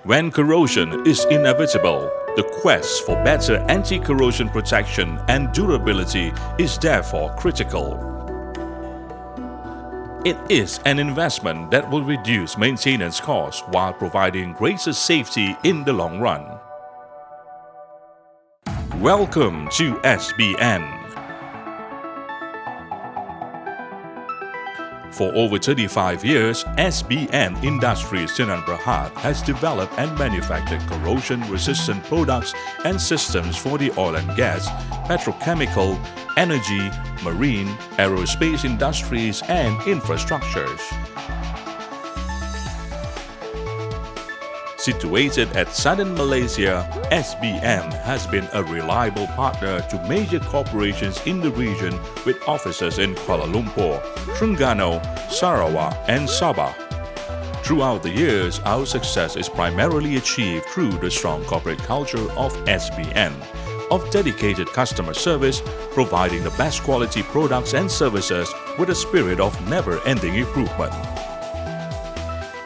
When corrosion is inevitable, the quest for better anti-corrosion protection and durability is therefore critical. It is an investment that will reduce maintenance costs while providing greater safety in the long run. Welcome to SBN. For over 35 years, SBN Industries Johor Bahru has developed and manufactured corrosion-resistant products and systems for the oil and gas, petrochemical, energy, marine, aerospace industries and infrastructures. Situated at southern Malaysia, SBN has been a reliable partner to major corporations in the region with offices in Kuala Lumpur, Terengganu, Sarawak and Sabah. Throughout the years, our success is primarily achieved through the strong corporate culture of SBN, of dedicated customer service, providing the best quality products and services with a spirit of never-ending improvement.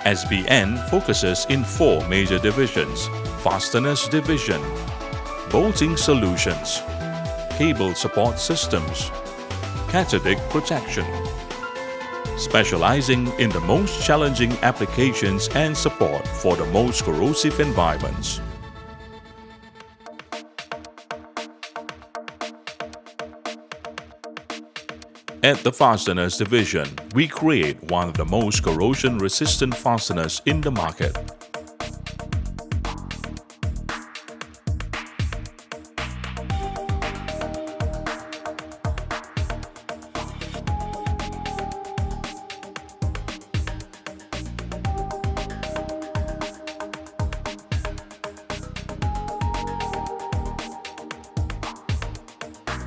SBN focuses in 4 major divisions: Fasteners Division, Bolting Solutions, Cable Support Systems, Cathodic Protection, specializing in the most challenging applications and support for the most corrosive environments. At the Fasteners Division, we create one of the most corrosion-resistant fasteners in the market.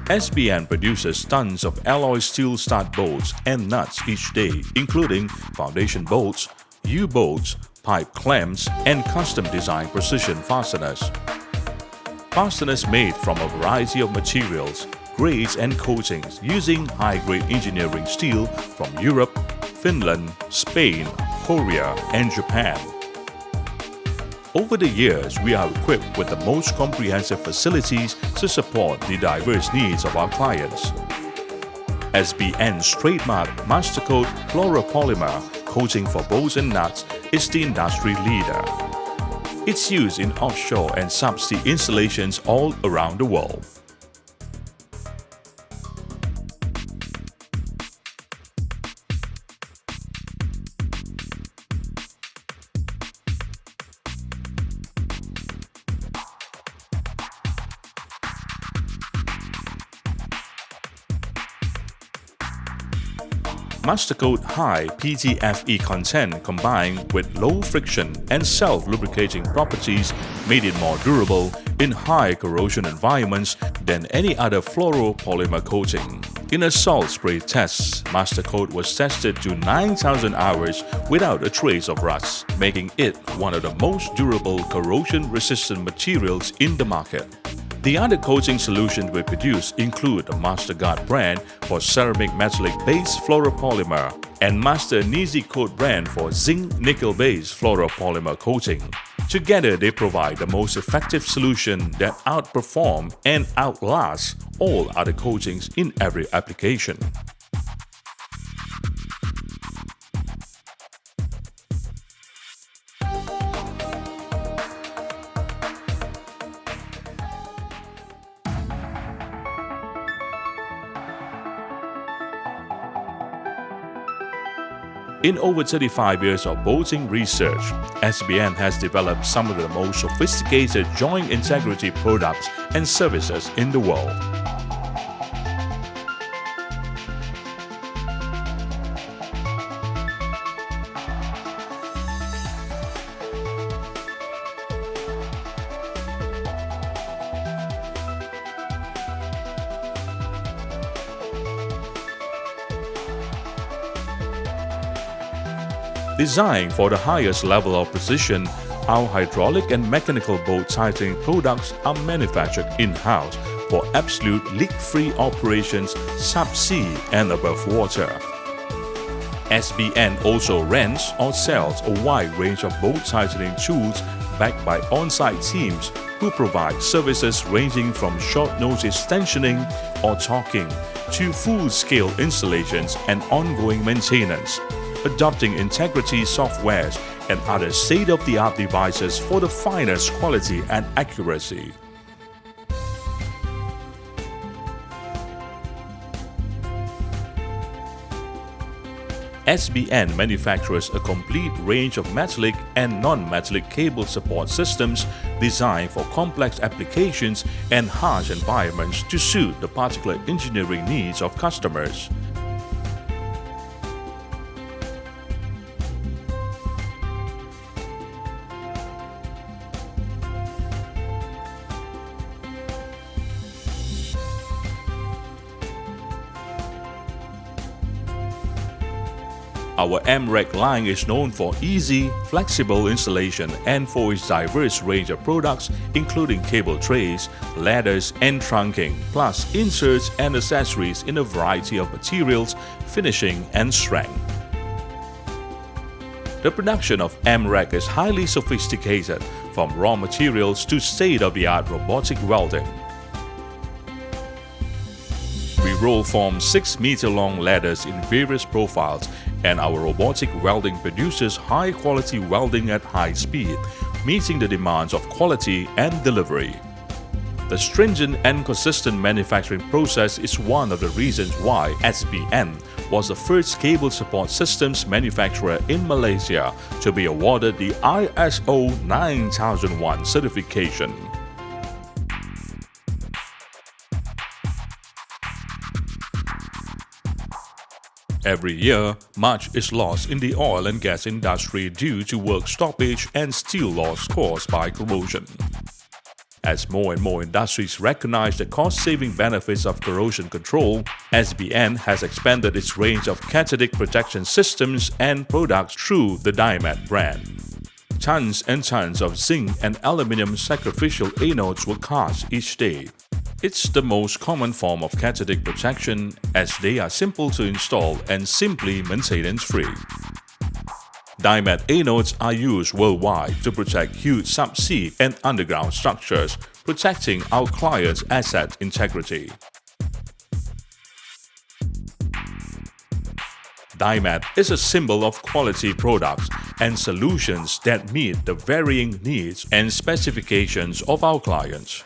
SBN produces tons of alloy steel stud bolts and nuts each day, including foundation bolts, U-bolts, pipe clamps, and custom-designed precision fasteners. Fasteners made from a variety of materials, grades and coatings using high-grade engineering steel from Europe, Finland, Spain, Korea, and Japan. Over the years, we are equipped with the most comprehensive facilities to support the diverse needs of our clients. SBN's trademark Mastercoat fluoropolymer coating for bolts and nuts is the industry leader. It's used in offshore and subsea installations all around the world. Mastercoat high PTFE content combined with low friction and self-lubricating properties made it more durable in high corrosion environments than any other fluoropolymer coating. In a salt spray test, Mastercoat was tested to 9,000 hours without a trace of rust, making it one of the most durable corrosion-resistant materials in the market. The other coating solutions we produce include the MasterGuard brand for ceramic metallic-based fluoropolymer and Master Nizi Coat brand for zinc nickel-based fluoropolymer coating. Together, they provide the most effective solution that outperform and outlast all other coatings in every application. In over 35 years of bolting research, SBN has developed some of the most sophisticated joint integrity products and services in the world. Designed for the highest level of precision, our hydraulic and mechanical bolt tightening products are manufactured in-house for absolute leak-free operations subsea and above water. SBN also rents or sells a wide range of bolt tightening tools backed by on-site teams who provide services ranging from short notice tensioning or talking to full-scale installations and ongoing maintenance, adopting integrity softwares and other state-of-the-art devices for the finest quality and accuracy. SBN manufactures a complete range of metallic and non-metallic cable support systems designed for complex applications and harsh environments to suit the particular engineering needs of customers. Our MREC line is known for easy, flexible installation and for its diverse range of products including cable trays, ladders and trunking, plus inserts and accessories in a variety of materials, finishing and strength. The production of MREC is highly sophisticated, from raw materials to state-of-the-art robotic welding. We roll form 6-meter-long ladders in various profiles, and our robotic welding produces high-quality welding at high speed, meeting the demands of quality and delivery. The stringent and consistent manufacturing process is one of the reasons why SBN was the first cable support systems manufacturer in Malaysia to be awarded the ISO 9001 certification. Every year, much is lost in the oil and gas industry due to work stoppage and steel loss caused by corrosion. As more and more industries recognize the cost-saving benefits of corrosion control, SBN has expanded its range of catalytic protection systems and products through the Dymat brand. Tons and tons of zinc and aluminum sacrificial anodes were cast each day. It's the most common form of catalytic protection as they are simple to install and simply maintenance-free. Dymat anodes are used worldwide to protect huge subsea and underground structures, protecting our clients' asset integrity. Dymat is a symbol of quality products and solutions that meet the varying needs and specifications of our clients.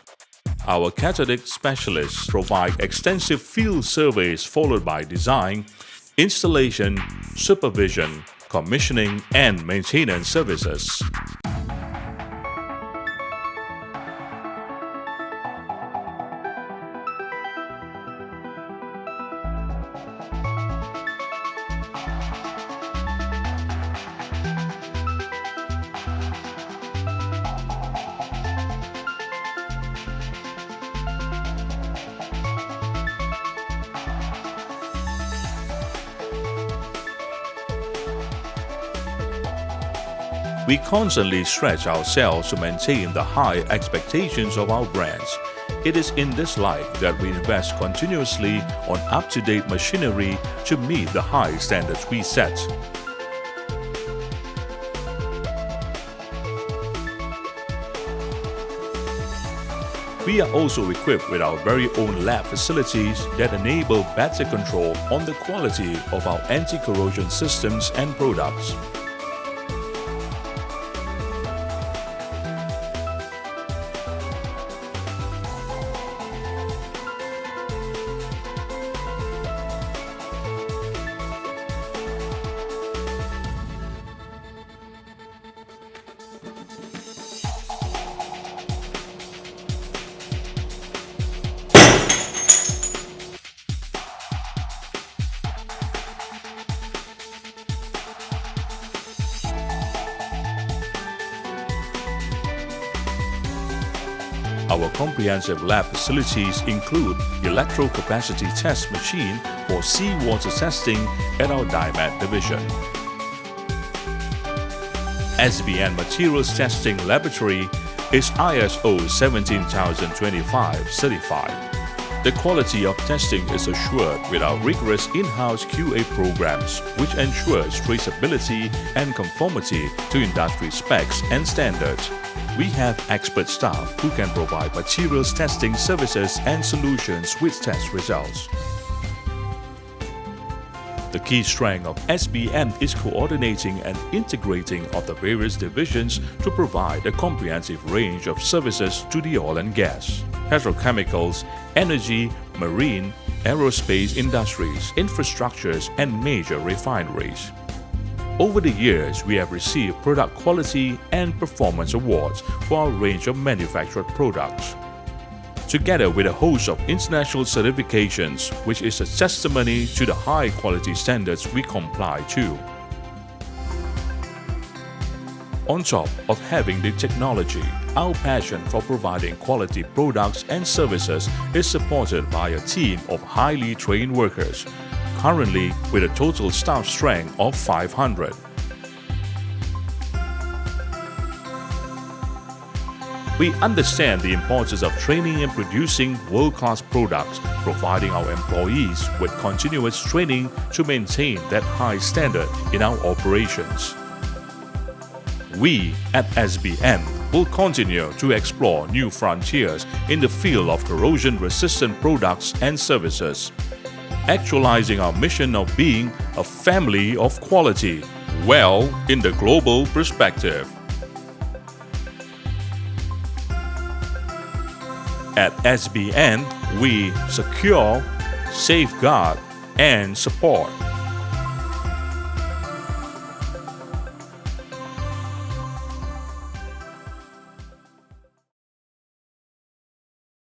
Our catalytic specialists provide extensive field surveys followed by design, installation, supervision, commissioning, and maintenance services. We constantly stretch ourselves to maintain the high expectations of our brands. It is in this light that we invest continuously on up-to-date machinery to meet the high standards we set. We are also equipped with our very own lab facilities that enable better control on the quality of our anti-corrosion systems and products. Our comprehensive lab facilities include electrocapacity test machine for seawater testing at our Dymat division, SBN Materials Testing Laboratory is ISO 17025 certified. The quality of testing is assured with our rigorous in-house QA programs, which ensures traceability and conformity to industry specs and standards. We have expert staff who can provide materials testing services and solutions with test results. The key strength of SBN is coordinating and integrating of the various divisions to provide a comprehensive range of services to the oil and gas, petrochemicals, energy, marine, aerospace industries, infrastructures, and major refineries. Over the years, we have received product quality and performance awards for our range of manufactured products, together with a host of international certifications, which is a testimony to the high quality standards we comply to. On top of having the technology, our passion for providing quality products and services is supported by a team of highly trained workers, currently with a total staff strength of 500. We understand the importance of training and producing world-class products, providing our employees with continuous training to maintain that high standard in our operations. We at SBN will continue to explore new frontiers in the field of corrosion-resistant products and services, actualizing our mission of being a family of quality, well in the global perspective. At SBN, we secure, safeguard, and support